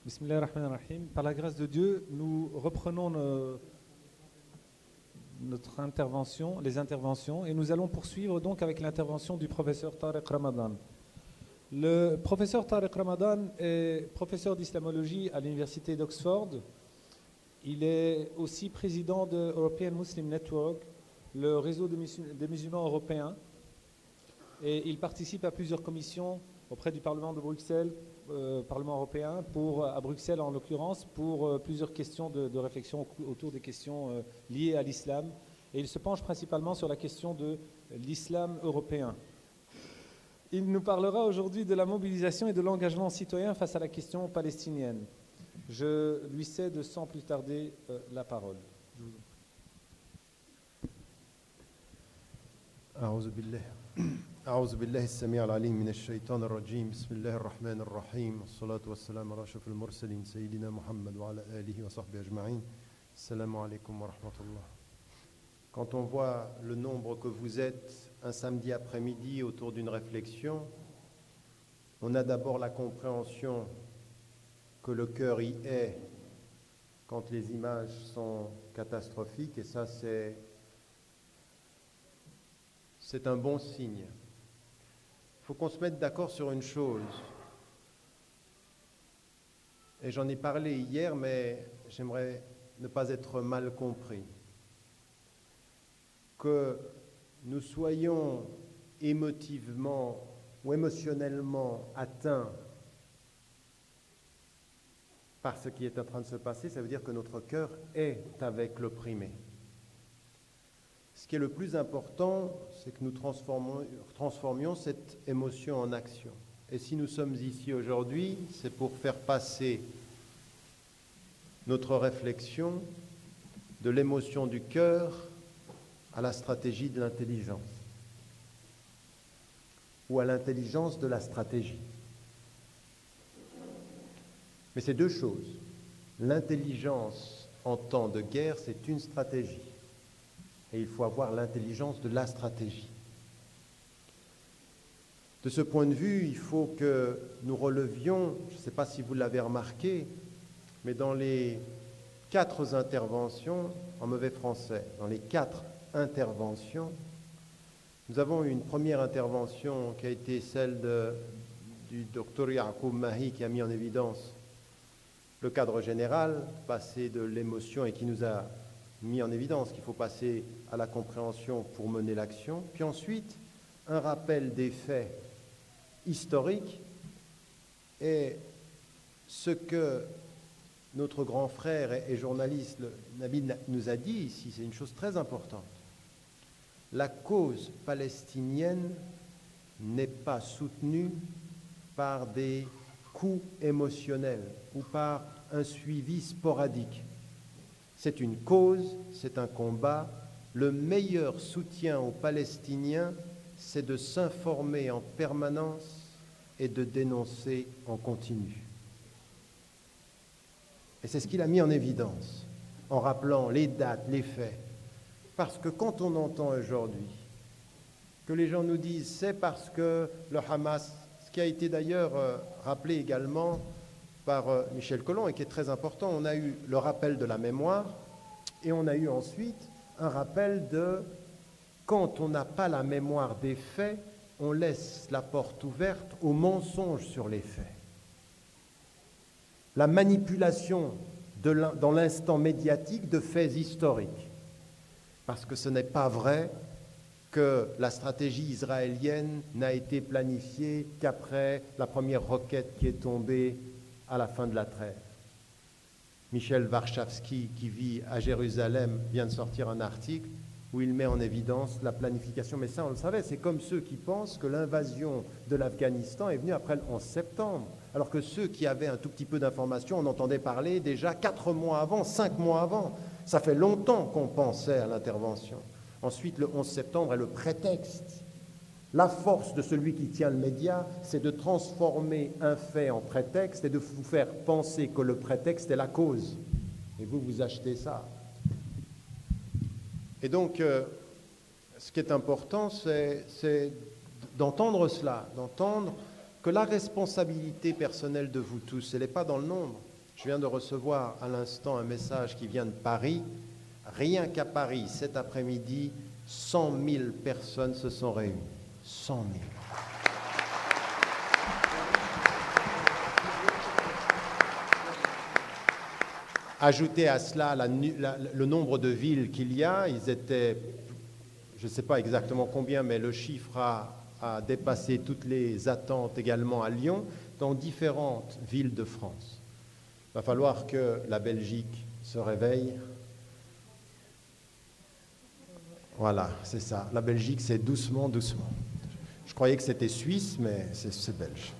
Bismillahirrahmanirrahim. Par la grâce de Dieu, nous reprenons notre intervention, les interventions, et nous allons poursuivre donc avec l'intervention du professeur Tariq Ramadan. Le professeur Tariq Ramadan est professeur d'islamologie à l'université d'Oxford. Il est aussi président de European Muslim Network, le réseau des musulmans européens, et il participe à plusieurs commissions auprès du Parlement de Bruxelles, Parlement européen, à Bruxelles en l'occurrence, pour plusieurs questions de réflexion autour des questions liées à l'islam. Et il se penche principalement sur la question de l'islam européen. Il nous parlera aujourd'hui de la mobilisation et de l'engagement citoyen face à la question palestinienne. Je lui cède sans plus tarder la parole. أعوذ بالله السميع العليم من الشيطان الرجيم بسم الله الرحمن الرحيم والصلاة والسلام على أشرف المرسلين سيدنا محمد وعلى آله وصحبه أجمعين السلام عليكم ورحمة الله. Quand on voit le nombre que vous êtes un samedi après-midi autour d'une réflexion, on a d'abord la compréhension que le cœur y est quand les images sont catastrophiques, et ça c'est un bon signe. Il faut qu'on se mette d'accord sur une chose, et j'en ai parlé hier, mais j'aimerais ne pas être mal compris. Que nous soyons émotivement ou émotionnellement atteints par ce qui est en train de se passer, ça veut dire que notre cœur est avec l'opprimé. Ce qui est le plus important, c'est que nous transformions cette émotion en action. Et si nous sommes ici aujourd'hui, c'est pour faire passer notre réflexion de l'émotion du cœur à la stratégie de l'intelligence, ou à l'intelligence de la stratégie. Mais c'est deux choses. L'intelligence en temps de guerre, c'est une stratégie. Et il faut avoir l'intelligence de la stratégie. De ce point de vue, il faut que nous relevions, je ne sais pas si vous l'avez remarqué, mais dans les 4 interventions, en mauvais français, dans les 4 interventions, nous avons eu une première intervention qui a été celle du docteur Yaqub Mahi, qui a mis en évidence le cadre général, passer de l'émotion, et qui nous a mis en évidence qu'il faut passer à la compréhension pour mener l'action. Puis ensuite, un rappel des faits historiques et ce que notre grand frère et journaliste Nabil nous a dit ici, c'est une chose très importante. La cause palestinienne n'est pas soutenue par des coups émotionnels ou par un suivi sporadique. C'est une cause, c'est un combat. Le meilleur soutien aux Palestiniens, c'est de s'informer en permanence et de dénoncer en continu. Et c'est ce qu'il a mis en évidence, en rappelant les dates, les faits. Parce que quand on entend aujourd'hui que les gens nous disent c'est parce que le Hamas, ce qui a été d'ailleurs rappelé également par Michel Collomb et qui est très important, on a eu le rappel de la mémoire et on a eu ensuite un rappel de quand on n'a pas la mémoire des faits, on laisse la porte ouverte au mensonge sur les faits. La manipulation dans l'instant médiatique de faits historiques. Parce que ce n'est pas vrai que la stratégie israélienne n'a été planifiée qu'après la première roquette qui est tombée à la fin de la trêve. Michel Warszawski, qui vit à Jérusalem, vient de sortir un article où il met en évidence la planification. Mais ça, on le savait, c'est comme ceux qui pensent que l'invasion de l'Afghanistan est venue après le 11 septembre. Alors que ceux qui avaient un tout petit peu d'informations, on entendait parler déjà 4 mois avant, 5 mois avant. Ça fait longtemps qu'on pensait à l'intervention. Ensuite, le 11 septembre est le prétexte. La force de celui qui tient le média, c'est de transformer un fait en prétexte et de vous faire penser que le prétexte est la cause. Et vous achetez ça. Et donc, ce qui est important, c'est d'entendre cela, d'entendre que la responsabilité personnelle de vous tous, elle n'est pas dans le nombre. Je viens de recevoir à l'instant un message qui vient de Paris. Rien qu'à Paris, cet après-midi, 100 000 personnes se sont réunies. 100 000. Ajoutez à cela le nombre de villes qu'il y a, ils étaient, je ne sais pas exactement combien, mais le chiffre a dépassé toutes les attentes également à Lyon, dans différentes villes de France. Il va falloir que la Belgique se réveille. Voilà, c'est ça. La Belgique, c'est doucement, doucement. Je croyais que c'était suisse, mais c'est belge.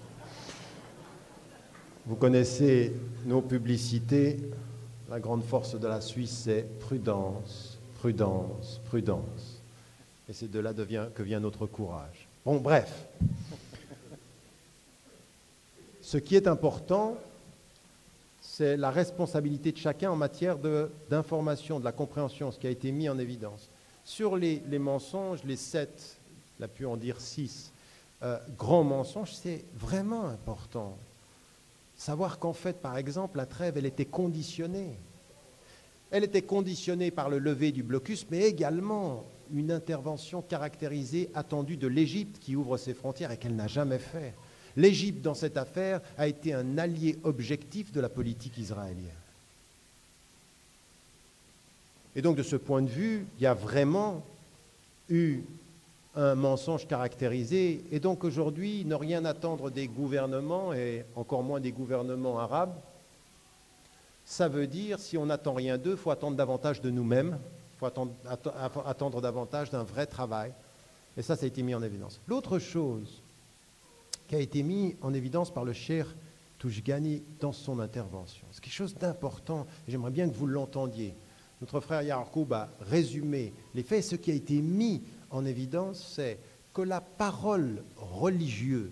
Vous connaissez nos publicités. La grande force de la Suisse, c'est prudence, prudence, prudence. Et c'est de là que vient notre courage. Bon, bref. Ce qui est important, c'est la responsabilité de chacun en matière d'information, de la compréhension, ce qui a été mis en évidence. Sur les mensonges, les 7, il a pu en dire 6, grands mensonges, c'est vraiment important. Savoir qu'en fait, par exemple, la trêve, elle était conditionnée. Elle était conditionnée par le lever du blocus, mais également une intervention caractérisée, attendue de l'Égypte qui ouvre ses frontières et qu'elle n'a jamais fait. L'Égypte, dans cette affaire, a été un allié objectif de la politique israélienne. Et donc, de ce point de vue, il y a vraiment eu un mensonge caractérisé. Et donc, aujourd'hui, ne rien attendre des gouvernements, et encore moins des gouvernements arabes, ça veut dire, si on n'attend rien d'eux, il faut attendre davantage de nous-mêmes, il faut attendre davantage d'un vrai travail. Et ça a été mis en évidence. L'autre chose qui a été mis en évidence par le Cheikh Toujgani dans son intervention, c'est quelque chose d'important, et j'aimerais bien que vous l'entendiez. Notre frère Yacoub a résumé les faits. Ce qui a été mis en évidence, c'est que la parole religieuse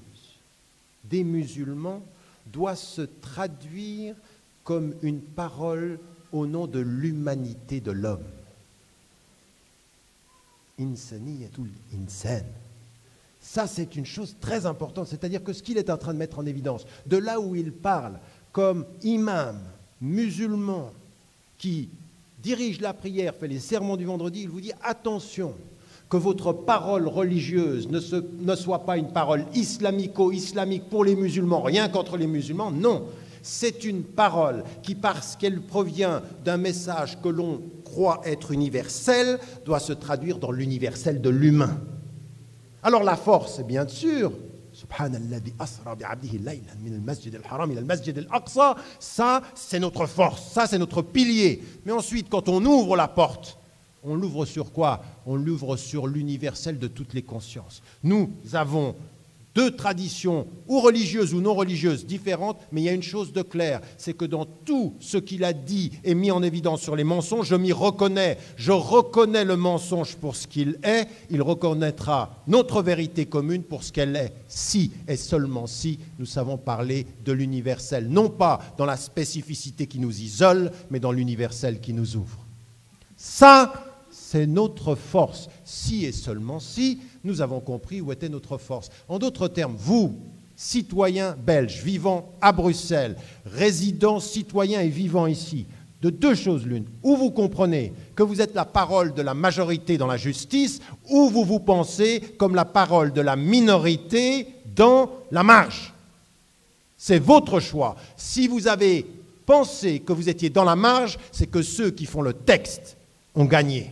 des musulmans doit se traduire comme une parole au nom de l'humanité de l'homme. Insaniyatul insan. Ça, c'est une chose très importante. C'est-à-dire que ce qu'il est en train de mettre en évidence, de là où il parle comme imam musulman qui dirige la prière, fait les sermons du vendredi, il vous dit attention, que votre parole religieuse ne soit pas une parole islamico-islamique pour les musulmans, rien contre les musulmans, non. C'est une parole qui, parce qu'elle provient d'un message que l'on croit être universel, doit se traduire dans l'universel de l'humain. Alors la force, c'est bien sûr, Subhanalladhi asra bi'abdihi laylan min al-masjid al-haram ila al-masjid al-aqsa, ça c'est notre force, ça c'est notre pilier. Mais ensuite, quand on ouvre la porte, on l'ouvre sur quoi? On l'ouvre sur l'universel de toutes les consciences. Nous avons deux traditions, ou religieuses ou non religieuses, différentes, mais il y a une chose de claire, c'est que dans tout ce qu'il a dit et mis en évidence sur les mensonges, je m'y reconnais. Je reconnais le mensonge pour ce qu'il est, il reconnaîtra notre vérité commune pour ce qu'elle est. Si et seulement si nous savons parler de l'universel, non pas dans la spécificité qui nous isole, mais dans l'universel qui nous ouvre. Ça, c'est notre force. Si et seulement si, nous avons compris où était notre force. En d'autres termes, vous, citoyens belges vivant à Bruxelles, résidents, citoyens et vivant ici, de deux choses l'une. Ou vous comprenez que vous êtes la parole de la majorité dans la justice, ou vous vous pensez comme la parole de la minorité dans la marge. C'est votre choix. Si vous avez pensé que vous étiez dans la marge, c'est que ceux qui font le texte ont gagné.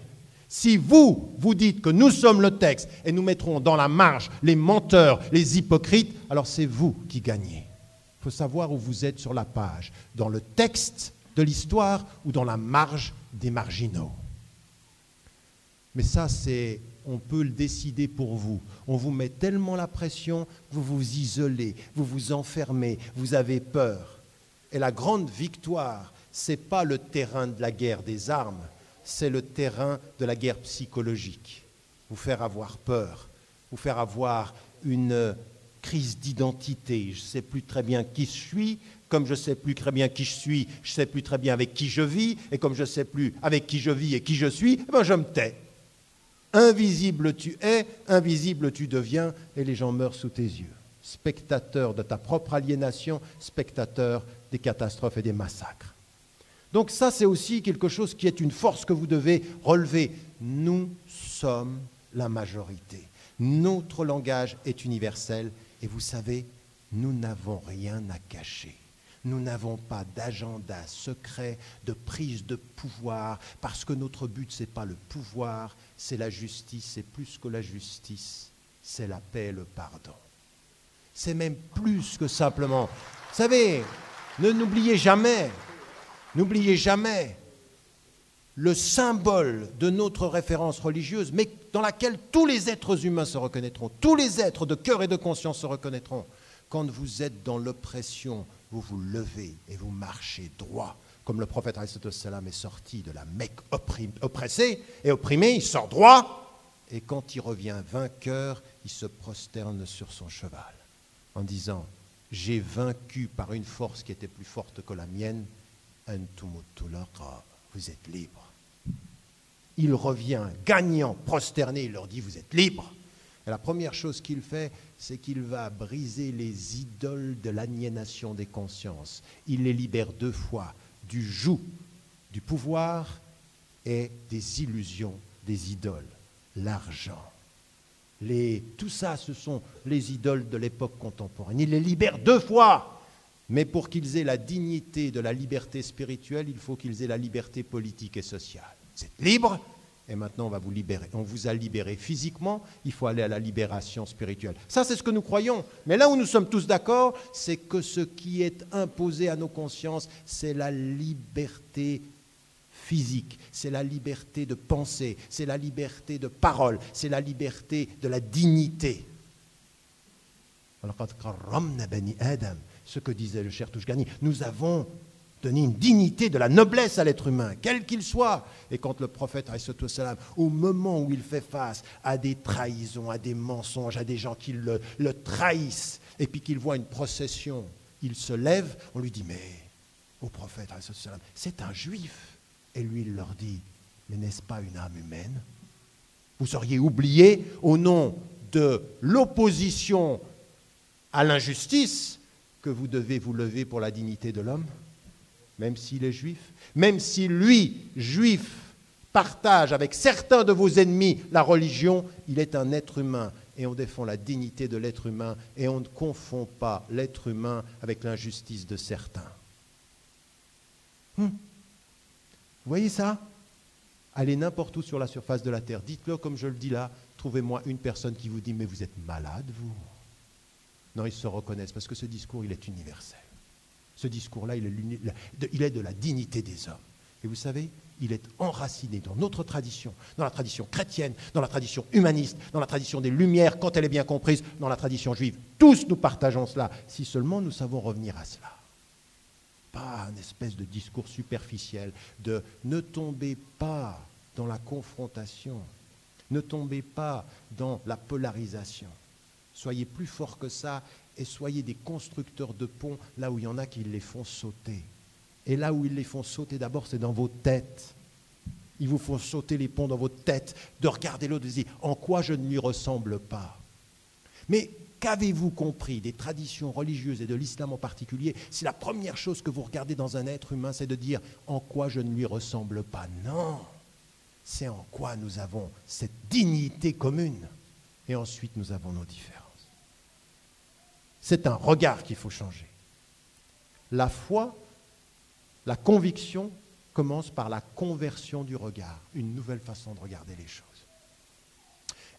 Si vous, vous dites que nous sommes le texte et nous mettrons dans la marge les menteurs, les hypocrites, alors c'est vous qui gagnez. Il faut savoir où vous êtes sur la page, dans le texte de l'histoire ou dans la marge des marginaux. Mais ça, on peut le décider pour vous. On vous met tellement la pression que vous vous isolez, vous vous enfermez, vous avez peur. Et la grande victoire, ce n'est pas le terrain de la guerre des armes, c'est le terrain de la guerre psychologique. Vous faire avoir peur, vous faire avoir une crise d'identité. Je ne sais plus très bien qui je suis, comme je ne sais plus très bien qui je suis, je ne sais plus très bien avec qui je vis, et comme je ne sais plus avec qui je vis et qui je suis, eh ben je me tais. Invisible tu es, invisible tu deviens, et les gens meurent sous tes yeux. spectateur de ta propre aliénation, spectateur des catastrophes et des massacres. Donc ça, c'est aussi quelque chose qui est une force que vous devez relever. Nous sommes la majorité. Notre langage est universel et vous savez, nous n'avons rien à cacher. Nous n'avons pas d'agenda secret, de prise de pouvoir, parce que notre but, ce n'est pas le pouvoir, c'est la justice, c'est plus que la justice, c'est la paix et le pardon. C'est même plus que simplement. Vous savez, n'oubliez jamais le symbole de notre référence religieuse, mais dans laquelle tous les êtres humains se reconnaîtront, tous les êtres de cœur et de conscience se reconnaîtront. Quand vous êtes dans l'oppression, vous vous levez et vous marchez droit. Comme le prophète ﷺ est sorti de la Mecque oppressée et opprimée, il sort droit. Et quand il revient vainqueur, il se prosterne sur son cheval en disant « J'ai vaincu par une force qui était plus forte que la mienne, vous êtes libre. » Il revient gagnant, prosterné, il leur dit « Vous êtes libre. » Et la première chose qu'il fait, c'est qu'il va briser les idoles de l'aliénation des consciences. Il les libère 2 fois, du joug, du pouvoir et des illusions, des idoles, l'argent. Tout ça, ce sont les idoles de l'époque contemporaine. Il les libère 2 fois. Mais pour qu'ils aient la dignité de la liberté spirituelle, il faut qu'ils aient la liberté politique et sociale. Vous êtes libre, et maintenant on va vous libérer. On vous a libéré physiquement, il faut aller à la libération spirituelle. Ça, c'est ce que nous croyons. Mais là où nous sommes tous d'accord, c'est que ce qui est imposé à nos consciences, c'est la liberté physique, c'est la liberté de penser, c'est la liberté de parole, c'est la liberté de la dignité. Ce que disait le cher Touchgani, nous avons donné une dignité de la noblesse à l'être humain, quel qu'il soit. Et quand le prophète, au moment où il fait face à des trahisons, à des mensonges, à des gens qui le trahissent, et puis qu'il voit une procession, il se lève, on lui dit, mais au prophète, c'est un juif. Et lui, il leur dit, mais n'est-ce pas une âme humaine? Vous auriez oublié, au nom de l'opposition à l'injustice, que vous devez vous lever pour la dignité de l'homme, même s'il est juif, même si lui, juif, partage avec certains de vos ennemis la religion, il est un être humain et on défend la dignité de l'être humain et on ne confond pas l'être humain avec l'injustice de certains. Vous voyez ça? Allez n'importe où sur la surface de la terre, dites-le comme je le dis là, trouvez-moi une personne qui vous dit « mais vous êtes malade, vous ?» Non, ils se reconnaissent parce que ce discours, il est universel. Ce discours-là, il est de la dignité des hommes. Et vous savez, il est enraciné dans notre tradition, dans la tradition chrétienne, dans la tradition humaniste, dans la tradition des Lumières, quand elle est bien comprise, dans la tradition juive. Tous nous partageons cela, si seulement nous savons revenir à cela. Pas un espèce de discours superficiel, de ne tombez pas dans la confrontation, ne tombez pas dans la polarisation. Soyez plus forts que ça et soyez des constructeurs de ponts là où il y en a qui les font sauter. Et là où ils les font sauter, d'abord, c'est dans vos têtes. Ils vous font sauter les ponts dans votre tête, de regarder l'autre et de dire « en quoi je ne lui ressemble pas ?» Mais qu'avez-vous compris des traditions religieuses et de l'islam en particulier si la première chose que vous regardez dans un être humain, c'est de dire « en quoi je ne lui ressemble pas ?» Non, c'est en quoi nous avons cette dignité commune. Et ensuite, nous avons nos différences. C'est un regard qu'il faut changer. La foi, la conviction commence par la conversion du regard, une nouvelle façon de regarder les choses.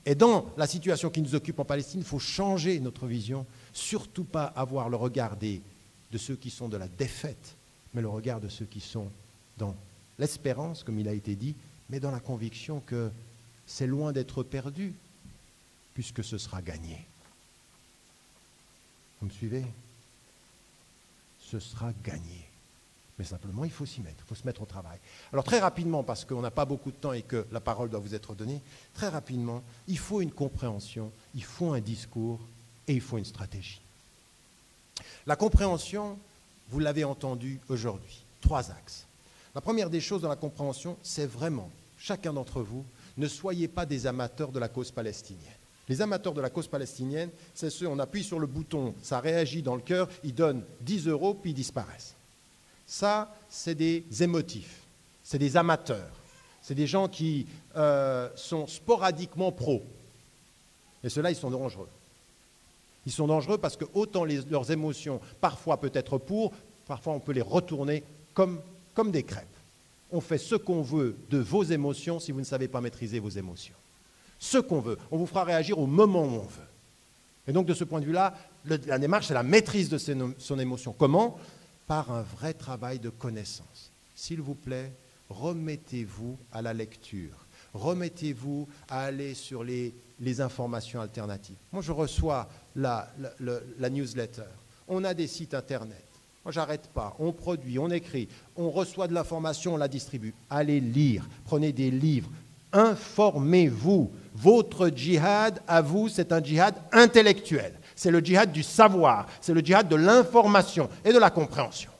Et dans la situation qui nous occupe en Palestine, il faut changer notre vision, surtout pas avoir le regard de ceux qui sont de la défaite, mais le regard de ceux qui sont dans l'espérance, comme il a été dit, mais dans la conviction que c'est loin d'être perdu, puisque ce sera gagné. Vous me suivez? Ce sera gagné. Mais simplement, il faut s'y mettre, il faut se mettre au travail. Alors très rapidement, parce qu'on n'a pas beaucoup de temps et que la parole doit vous être donnée, très rapidement, il faut une compréhension, il faut un discours et il faut une stratégie. La compréhension, vous l'avez entendu aujourd'hui, 3 axes. La première des choses dans la compréhension, c'est vraiment, chacun d'entre vous, ne soyez pas des amateurs de la cause palestinienne. Les amateurs de la cause palestinienne, c'est ceux, on appuie sur le bouton, ça réagit dans le cœur, ils donnent 10 €, puis ils disparaissent. Ça, c'est des émotifs, c'est des amateurs, c'est des gens qui sont sporadiquement pros. Et ceux-là, ils sont dangereux. Ils sont dangereux parce que autant leurs émotions, parfois peut être pour, parfois on peut les retourner comme des crêpes. On fait ce qu'on veut de vos émotions si vous ne savez pas maîtriser vos émotions. Ce qu'on veut. On vous fera réagir au moment où on veut. Et donc, de ce point de vue-là, la démarche, c'est la maîtrise de son émotion. Comment ? Par un vrai travail de connaissance. S'il vous plaît, remettez-vous à la lecture. Remettez-vous à aller sur les informations alternatives. Moi, je reçois la newsletter. On a des sites Internet. Moi, j'arrête pas. On produit, on écrit, on reçoit de l'information, on la distribue. Allez lire, prenez des livres, informez-vous. Votre djihad, à vous, c'est un djihad intellectuel. C'est le djihad du savoir, c'est le djihad de l'information et de la compréhension.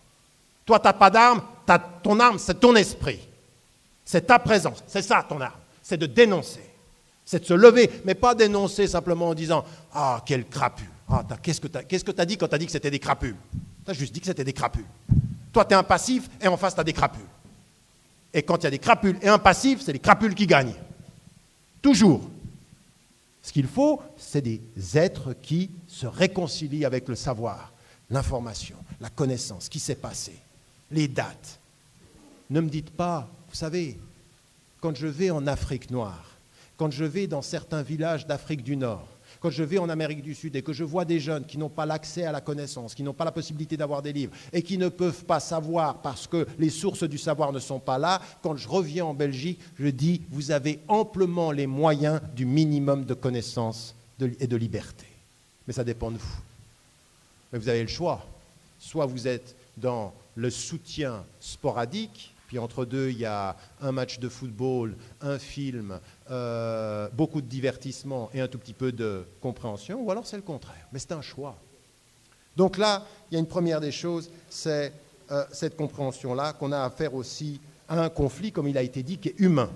Toi, tu n'as pas d'arme, ton arme, c'est ton esprit. C'est ta présence, c'est ça ton arme. C'est de dénoncer, c'est de se lever, mais pas dénoncer simplement en disant « Ah, quel crapule !» Ah, qu'est-ce que tu as dit quand tu as dit que c'était des crapules? Tu as juste dit que c'était des crapules. Toi, tu es un passif et en face, tu as des crapules. Et quand il y a des crapules et un passif, c'est les crapules qui gagnent. Toujours. Ce qu'il faut, c'est des êtres qui se réconcilient avec le savoir, l'information, la connaissance, ce qui s'est passé, les dates. Ne me dites pas, vous savez, quand je vais en Afrique noire, quand je vais dans certains villages d'Afrique du Nord, quand je vais en Amérique du Sud et que je vois des jeunes qui n'ont pas l'accès à la connaissance, qui n'ont pas la possibilité d'avoir des livres et qui ne peuvent pas savoir parce que les sources du savoir ne sont pas là, quand je reviens en Belgique, je dis, vous avez amplement les moyens du minimum de connaissance et de liberté. Mais ça dépend de vous. Mais vous avez le choix. Soit vous êtes dans le soutien sporadique, puis entre deux, il y a un match de football, un film, beaucoup de divertissement et un tout petit peu de compréhension, ou alors c'est le contraire. Mais c'est un choix. Donc là, il y a une première des choses, c'est cette compréhension-là, qu'on a affaire aussi à un conflit, comme il a été dit, qui est humain.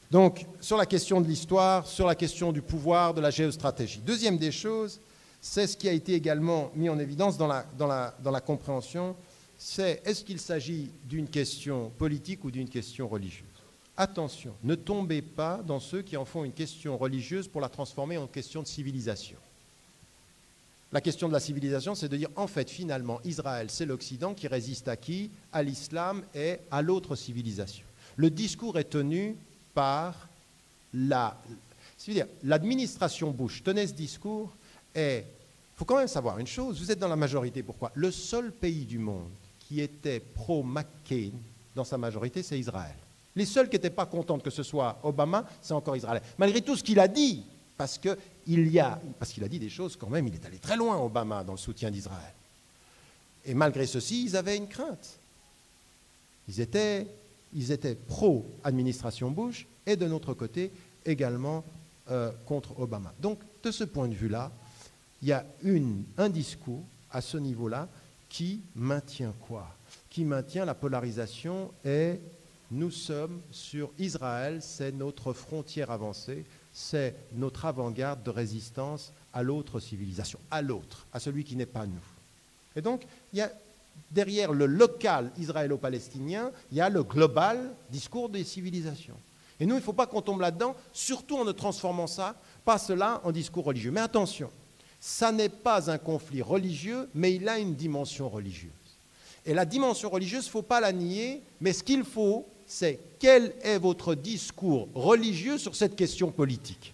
Donc, sur la question de l'histoire, sur la question du pouvoir, de la géostratégie. Deuxième des choses, c'est ce qui a été également mis en évidence dans la compréhension, c'est est-ce qu'il s'agit d'une question politique ou d'une question religieuse? Attention, ne tombez pas dans ceux qui en font une question religieuse pour la transformer en question de civilisation. La question de la civilisation, c'est de dire, en fait, finalement, Israël, c'est l'Occident qui résiste à qui? À l'islam et à l'autre civilisation. Le discours est tenu par l'administration Bush tenait ce discours et il faut quand même savoir une chose, vous êtes dans la majorité, pourquoi? Le seul pays du monde qui était pro-McCain dans sa majorité, c'est Israël. Les seuls qui n'étaient pas contents que ce soit Obama, c'est encore Israël. Malgré tout ce qu'il a dit, parce qu'il a dit des choses quand même, il est allé très loin, Obama, dans le soutien d'Israël. Et malgré ceci, ils avaient une crainte. Ils étaient pro-administration Bush et de notre côté également contre Obama. Donc, de ce point de vue-là, il y a un discours à ce niveau-là qui maintient quoi? Qui maintient la polarisation et nous sommes sur Israël, c'est notre frontière avancée, c'est notre avant-garde de résistance à l'autre civilisation, à l'autre, à celui qui n'est pas nous. Et donc, il y a derrière le local israélo-palestinien, il y a le global discours des civilisations. Et nous, il ne faut pas qu'on tombe là-dedans, surtout en ne transformant pas cela en discours religieux. Mais attention, ça n'est pas un conflit religieux, mais il a une dimension religieuse. Et la dimension religieuse, il ne faut pas la nier, mais ce qu'il faut, c'est quel est votre discours religieux sur cette question politique.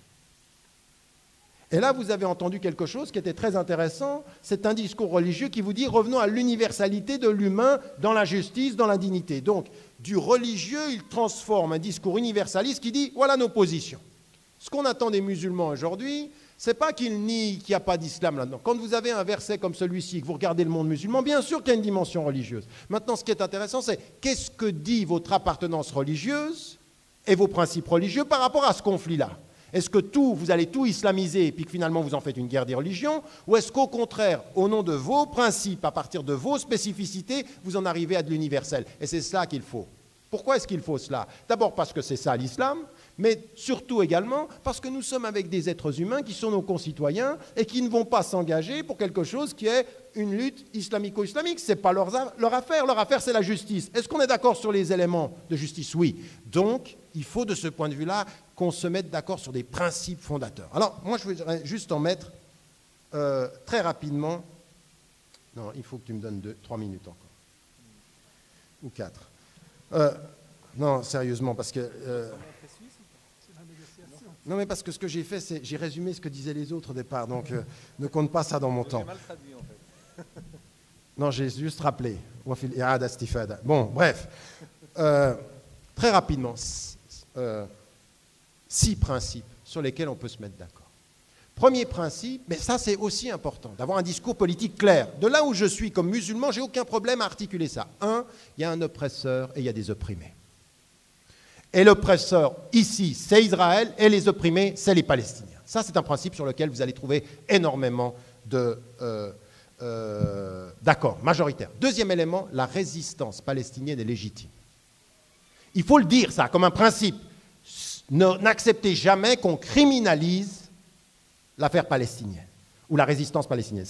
Et là, vous avez entendu quelque chose qui était très intéressant, c'est un discours religieux qui vous dit revenons à l'universalité de l'humain dans la justice, dans la dignité. Donc, du religieux, il transforme un discours universaliste qui dit voilà nos positions. Ce qu'on attend des musulmans aujourd'hui, ce n'est pas qu'ils nient qu'il n'y a pas d'islam là-dedans. Quand vous avez un verset comme celui-ci, que vous regardez le monde musulman, bien sûr qu'il y a une dimension religieuse. Maintenant, ce qui est intéressant, c'est qu'est-ce que dit votre appartenance religieuse et vos principes religieux par rapport à ce conflit-là? Est-ce que vous allez tout islamiser et puis que finalement vous en faites une guerre des religions? Ou est-ce qu'au contraire, au nom de vos principes, à partir de vos spécificités, vous en arrivez à de l'universel? Et c'est cela qu'il faut. Pourquoi est-ce qu'il faut cela? D'abord parce que c'est ça l'islam, mais surtout également parce que nous sommes avec des êtres humains qui sont nos concitoyens et qui ne vont pas s'engager pour quelque chose qui est une lutte islamico-islamique. Ce n'est pas leur affaire. Leur affaire, c'est la justice. Est-ce qu'on est d'accord sur les éléments de justice? Oui. Donc, il faut de ce point de vue-là qu'on se mette d'accord sur des principes fondateurs. Alors, moi, je voudrais juste en mettre très rapidement. Non, il faut que tu me donnes 3 minutes encore. Ou 4. Non, sérieusement, parce que... non, mais parce que ce que j'ai fait, c'est j'ai résumé ce que disaient les autres au départ, donc ne compte pas ça dans mon temps. J'ai mal traduit, en fait. Non, j'ai juste rappelé. Bon, bref. Très rapidement, 6 principes sur lesquels on peut se mettre d'accord. Premier principe, mais ça c'est aussi important, d'avoir un discours politique clair. De là où je suis comme musulman, j'ai aucun problème à articuler ça. 1, il y a un oppresseur et il y a des opprimés. Et l'oppresseur ici, c'est Israël, et les opprimés, c'est les Palestiniens. Ça, c'est un principe sur lequel vous allez trouver énormément d'accords majoritaires. Deuxième élément, la résistance palestinienne est légitime. Il faut le dire, ça, comme un principe. N'acceptez jamais qu'on criminalise l'affaire palestinienne ou la résistance palestinienne.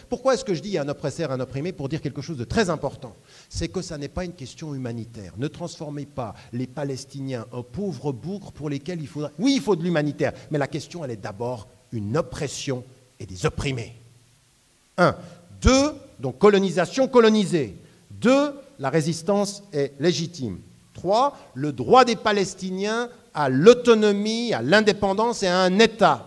Pourquoi est-ce que je dis un oppresseur, un opprimé? Pour dire quelque chose de très important. C'est que ça n'est pas une question humanitaire. Ne transformez pas les Palestiniens en pauvres bougres pour lesquels il faudra... Oui, il faut de l'humanitaire, mais la question, elle est d'abord une oppression et des opprimés. 1. 2, donc colonisation, colonisée. 2, la résistance est légitime. 3, le droit des Palestiniens à l'autonomie, à l'indépendance et à un État.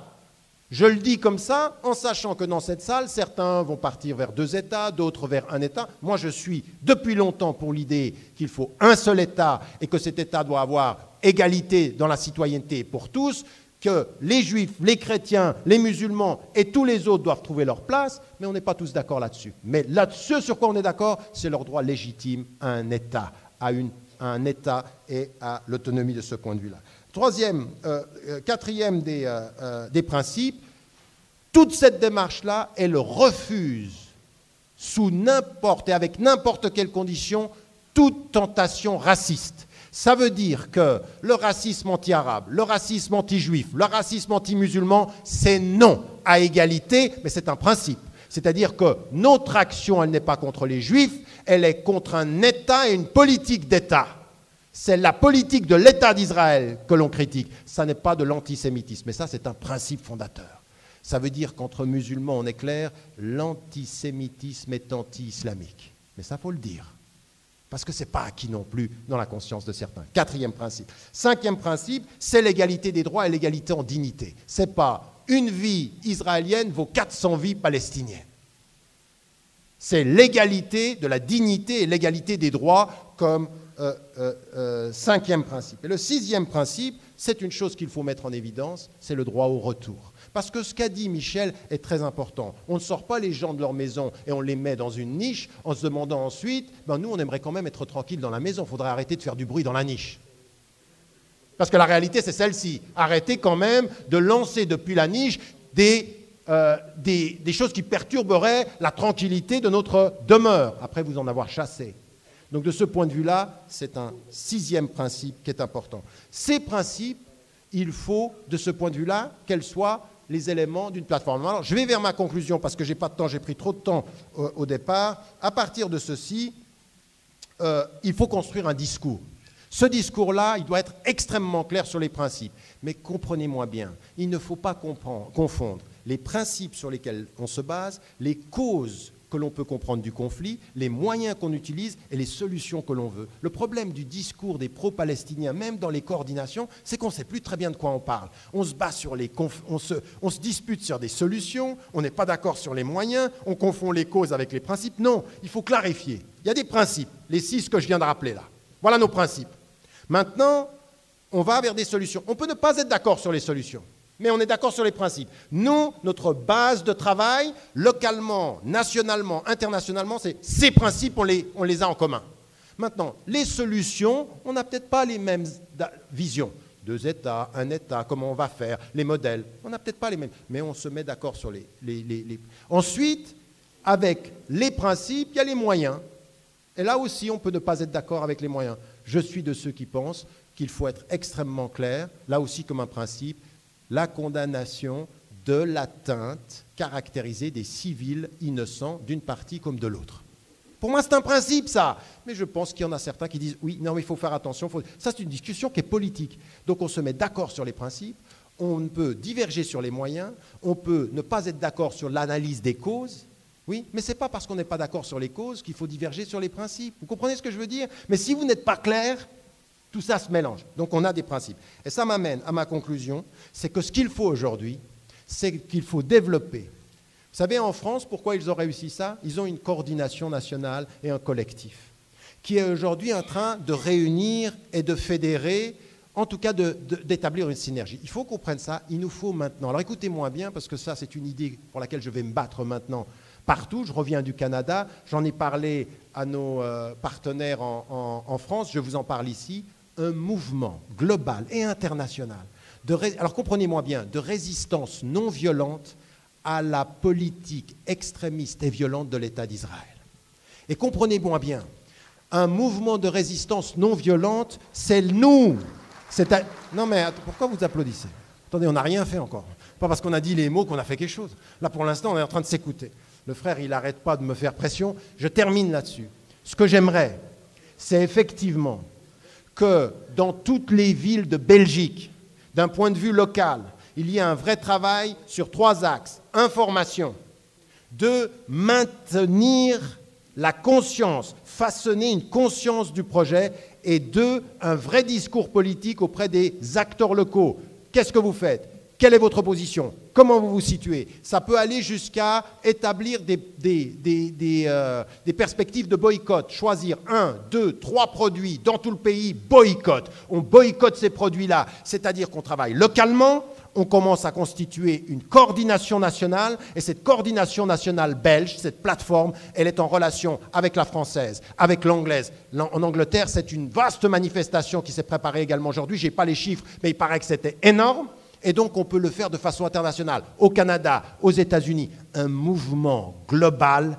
Je le dis comme ça, en sachant que dans cette salle, certains vont partir vers 2 États, d'autres vers un État. Moi, je suis depuis longtemps pour l'idée qu'il faut un seul État et que cet État doit avoir égalité dans la citoyenneté pour tous, que les Juifs, les chrétiens, les musulmans et tous les autres doivent trouver leur place, mais on n'est pas tous d'accord là-dessus. Mais ce sur quoi on est d'accord, c'est leur droit légitime à un État, à un État et à l'autonomie de ce point de vue-là. Quatrième des principes, toute cette démarche-là, elle refuse sous n'importe et avec n'importe quelle condition toute tentation raciste. Ça veut dire que le racisme anti-arabe, le racisme anti-juif, le racisme anti-musulman, c'est non à égalité, mais c'est un principe. C'est-à-dire que notre action, elle n'est pas contre les juifs, elle est contre un État et une politique d'État. C'est la politique de l'État d'Israël que l'on critique. Ça n'est pas de l'antisémitisme. Mais ça, c'est un principe fondateur. Ça veut dire qu'entre musulmans, on est clair, l'antisémitisme est anti-islamique. Mais ça, il faut le dire. Parce que ce n'est pas acquis non plus dans la conscience de certains. 4e principe. 5e principe, c'est l'égalité des droits et l'égalité en dignité. Ce n'est pas une vie israélienne vaut 400 vies palestiniennes. C'est l'égalité de la dignité et l'égalité des droits comme 5e principe. Et le 6e principe, c'est une chose qu'il faut mettre en évidence, c'est le droit au retour. Parce que ce qu'a dit Michel est très important. On ne sort pas les gens de leur maison et on les met dans une niche en se demandant ensuite, nous on aimerait quand même être tranquille dans la maison, il faudrait arrêter de faire du bruit dans la niche. Parce que la réalité c'est celle-ci, arrêtez quand même de lancer depuis la niche des choses qui perturberaient la tranquillité de notre demeure, après vous en avoir chassé. Donc de ce point de vue-là, c'est un 6e principe qui est important. Ces principes, il faut, de ce point de vue-là, qu'elles soient les éléments d'une plateforme. Alors, je vais vers ma conclusion parce que je n'ai pas de temps, j'ai pris trop de temps au départ. À partir de ceci, il faut construire un discours. Ce discours-là, il doit être extrêmement clair sur les principes. Mais comprenez-moi bien, il ne faut pas confondre les principes sur lesquels on se base, les causes que l'on peut comprendre du conflit, les moyens qu'on utilise et les solutions que l'on veut. Le problème du discours des pro-palestiniens, même dans les coordinations, c'est qu'on ne sait plus très bien de quoi on parle. On se bat sur on se dispute sur des solutions, on n'est pas d'accord sur les moyens, on confond les causes avec les principes. Non, il faut clarifier. Il y a des principes, les 6 que je viens de rappeler là. Voilà nos principes. Maintenant, on va vers des solutions. On peut ne pas être d'accord sur les solutions, mais on est d'accord sur les principes. Nous, notre base de travail, localement, nationalement, internationalement, c'est ces principes, on les a en commun. Maintenant, les solutions, on n'a peut-être pas les mêmes visions. 2 États, un État, comment on va faire, les modèles, on n'a peut-être pas les mêmes, mais on se met d'accord sur les... Ensuite, avec les principes, il y a les moyens. Et là aussi, on peut ne pas être d'accord avec les moyens. Je suis de ceux qui pensent qu'il faut être extrêmement clair, là aussi comme un principe, la condamnation de l'atteinte caractérisée des civils innocents d'une partie comme de l'autre. Pour moi, c'est un principe, ça. Mais je pense qu'il y en a certains qui disent, oui, non, mais il faut faire attention. Ça, c'est une discussion qui est politique. Donc, on se met d'accord sur les principes, on peut diverger sur les moyens, on peut ne pas être d'accord sur l'analyse des causes, oui, mais ce n'est pas parce qu'on n'est pas d'accord sur les causes qu'il faut diverger sur les principes. Vous comprenez ce que je veux dire? Mais si vous n'êtes pas clair, tout ça se mélange. Donc, on a des principes. Et ça m'amène à ma conclusion, c'est que ce qu'il faut aujourd'hui, c'est qu'il faut développer. Vous savez, en France, pourquoi ils ont réussi ça? Ils ont une coordination nationale et un collectif qui est aujourd'hui en train de réunir et de fédérer, en tout cas d'établir une synergie. Il faut qu'on prenne ça, il nous faut maintenant. Alors écoutez-moi bien, parce que ça, c'est une idée pour laquelle je vais me battre maintenant partout. Je reviens du Canada, j'en ai parlé à nos partenaires en France, je vous en parle ici. Un mouvement global et international, alors comprenez-moi bien, de résistance non violente à la politique extrémiste et violente de l'État d'Israël. Et comprenez-moi bien, un mouvement de résistance non violente, c'est nous. Non mais pourquoi vous applaudissez? Attendez, on n'a rien fait encore. Pas parce qu'on a dit les mots qu'on a fait quelque chose. Là, pour l'instant, on est en train de s'écouter. Le frère, il n'arrête pas de me faire pression. Je termine là-dessus. Ce que j'aimerais, c'est effectivement que dans toutes les villes de Belgique, d'un point de vue local, il y a un vrai travail sur 3 axes. Information, 2, maintenir la conscience, façonner une conscience du projet, et 2, un vrai discours politique auprès des acteurs locaux. Qu'est-ce que vous faites? Quelle est votre position? Comment vous vous situez? Ça peut aller jusqu'à établir des perspectives de boycott. Choisir 1, 2, 3 produits dans tout le pays, boycott. On boycotte ces produits-là, c'est-à-dire qu'on travaille localement, on commence à constituer une coordination nationale, et cette coordination nationale belge, cette plateforme, elle est en relation avec la française, avec l'anglaise. En Angleterre, c'est une vaste manifestation qui s'est préparée également aujourd'hui. Je n'ai pas les chiffres, mais il paraît que c'était énorme. Et donc, on peut le faire de façon internationale, au Canada, aux États-Unis. Un mouvement global,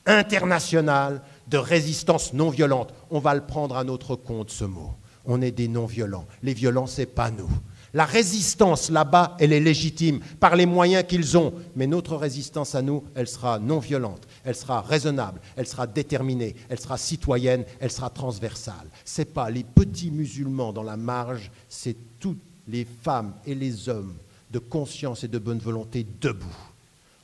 international, de résistance non violente. On va le prendre à notre compte, ce mot. On est des non-violents. Les violents, ce n'est pas nous. La résistance, là-bas, elle est légitime par les moyens qu'ils ont. Mais notre résistance à nous, elle sera non violente, elle sera raisonnable, elle sera déterminée, elle sera citoyenne, elle sera transversale. Ce n'est pas les petits musulmans dans la marge, c'est toutes les femmes et les hommes de conscience et de bonne volonté debout.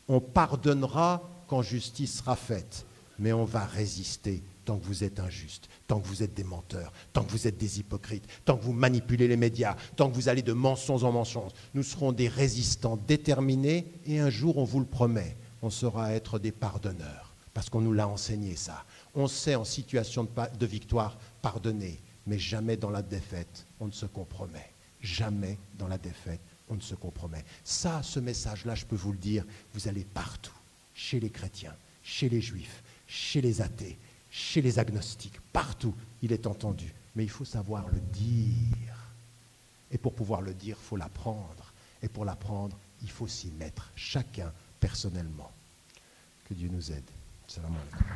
On pardonnera quand justice sera faite, mais on va résister tant que vous êtes injustes, tant que vous êtes des menteurs, tant que vous êtes des hypocrites, tant que vous manipulez les médias, tant que vous allez de mensonge en mensonge. Nous serons des résistants déterminés, et un jour, on vous le promet, on saura être des pardonneurs, parce qu'on nous l'a enseigné ça. On sait en situation de victoire pardonner, mais jamais dans la défaite, on ne se compromet. Jamais dans la défaite, on ne se compromet. Ça, ce message-là, je peux vous le dire, vous allez partout, chez les chrétiens, chez les juifs, chez les athées, chez les agnostiques, partout, il est entendu. Mais il faut savoir le dire. Et pour pouvoir le dire, il faut l'apprendre. Et pour l'apprendre, il faut s'y mettre, chacun personnellement. Que Dieu nous aide. Salam alaikum.